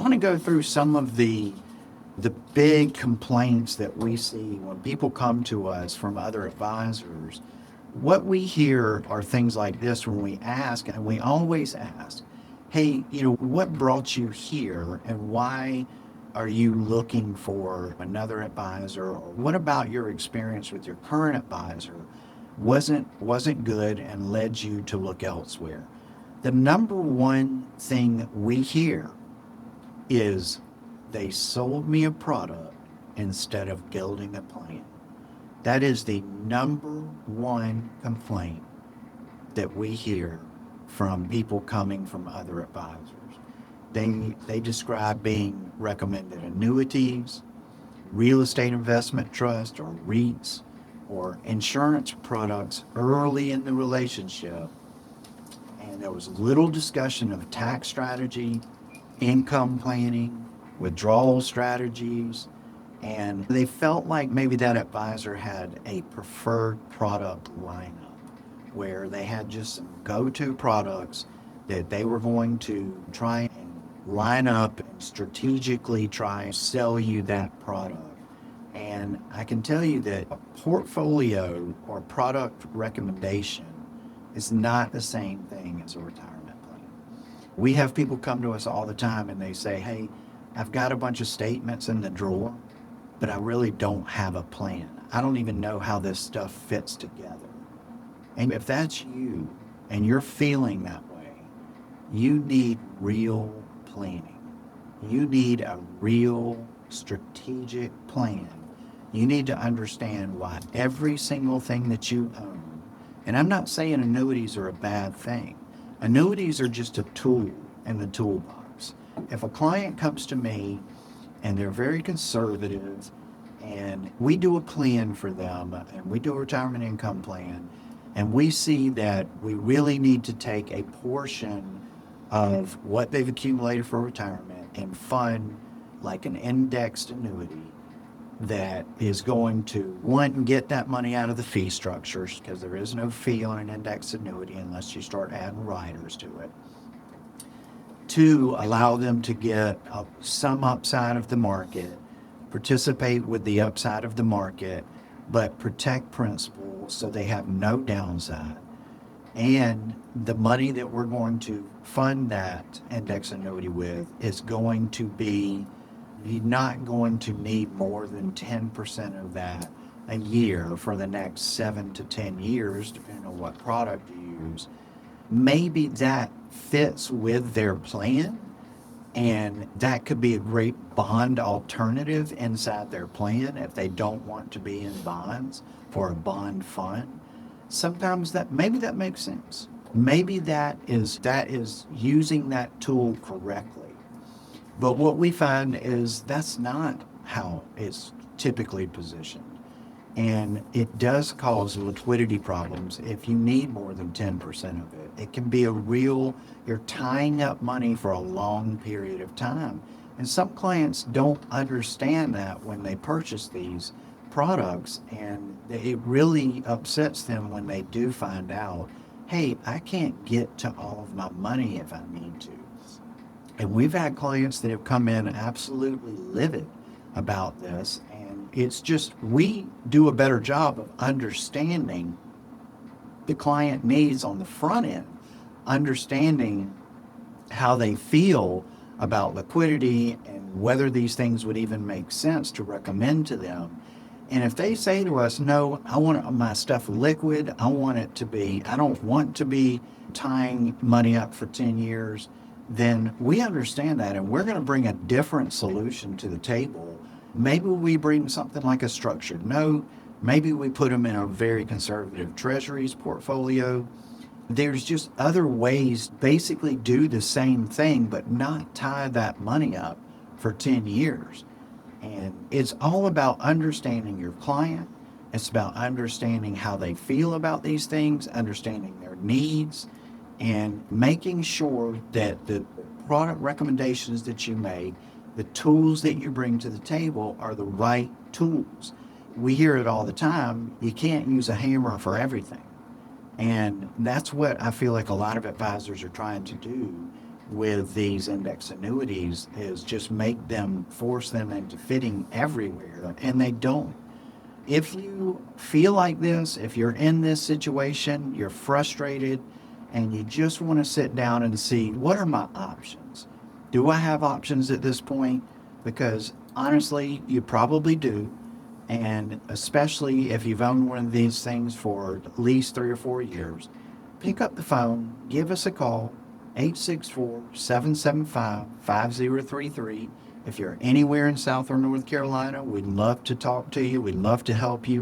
want to go through some of the big complaints that we see when people come to us from other advisors. What we hear are things like this when we ask, and we always ask, hey, what brought you here and why are you looking for another advisor? Or what about your experience with your current advisor wasn't good and led you to look elsewhere? The number one thing we hear is they sold me a product instead of building a plan. That is the number one complaint that we hear from people coming from other advisors. They describe being recommended annuities, real estate investment trust or REITs, or insurance products early in the relationship. And there was little discussion of tax strategy, income planning, withdrawal strategies, and they felt like maybe that advisor had a preferred product lineup where they had just some go-to products that they were going to try and line up and strategically try and sell you that product. And I can tell you that a portfolio or product recommendation is not the same thing as a retirement plan. We have people come to us all the time and they say, hey, I've got a bunch of statements in the drawer, but I really don't have a plan. I don't even know how this stuff fits together. And if that's you and you're feeling that way, you need real planning. You need a real strategic plan. You need to understand why every single thing that you own, and I'm not saying annuities are a bad thing. Annuities are just a tool in the toolbox. If a client comes to me and they're very conservative and we do a plan for them and we do a retirement income plan and we see that we really need to take a portion of what they've accumulated for retirement and fund like an indexed annuity that is going to, one, get that money out of the fee structures because there is no fee on an indexed annuity unless you start adding riders to it. Two, allow them to get some upside of the market, participate with the upside of the market, but protect principal so they have no downside. And the money that we're going to fund that index annuity with is going to be, you're not going to need more than 10% of that a year for the next 7 to 10 years, depending on what product you use. Maybe that fits with their plan, and that could be a great bond alternative inside their plan if they don't want to be in bonds for a bond fund. Sometimes maybe that makes sense. Maybe that is using that tool correctly. But what we find is that's not how it's typically positioned. And it does cause liquidity problems if you need more than 10% of it. It can be you're tying up money for a long period of time. And some clients don't understand that when they purchase these products, and it really upsets them when they do find out, hey, I can't get to all of my money if I need to. And we've had clients that have come in absolutely livid about this. And it's just, we do a better job of understanding the client needs on the front end, understanding how they feel about liquidity and whether these things would even make sense to recommend to them. And if they say to us, no, I want my stuff liquid, I don't want to be tying money up for 10 years, then we understand that, and we're going to bring a different solution to the table. Maybe we bring something like a structured note. Maybe we put them in a very conservative treasuries portfolio. There's just other ways, basically do the same thing, but not tie that money up for 10 years. And it's all about understanding your client. It's about understanding how they feel about these things, understanding their needs, and making sure that the product recommendations that you make, the tools that you bring to the table are the right tools. We hear it all the time. You can't use a hammer for everything. And that's what I feel like a lot of advisors are trying to do, with these index annuities is just force them into fitting everywhere, and they don't. If you feel like this, if you're in this situation, you're frustrated, and you just want to sit down and see, what are my options? Do I have options at this point? Because honestly, you probably do. And especially if you've owned one of these things for at least 3 or 4 years, pick up the phone, give us a call, 864-775-5033. If you're anywhere in South or North Carolina, we'd love to talk to you. We'd love to help you.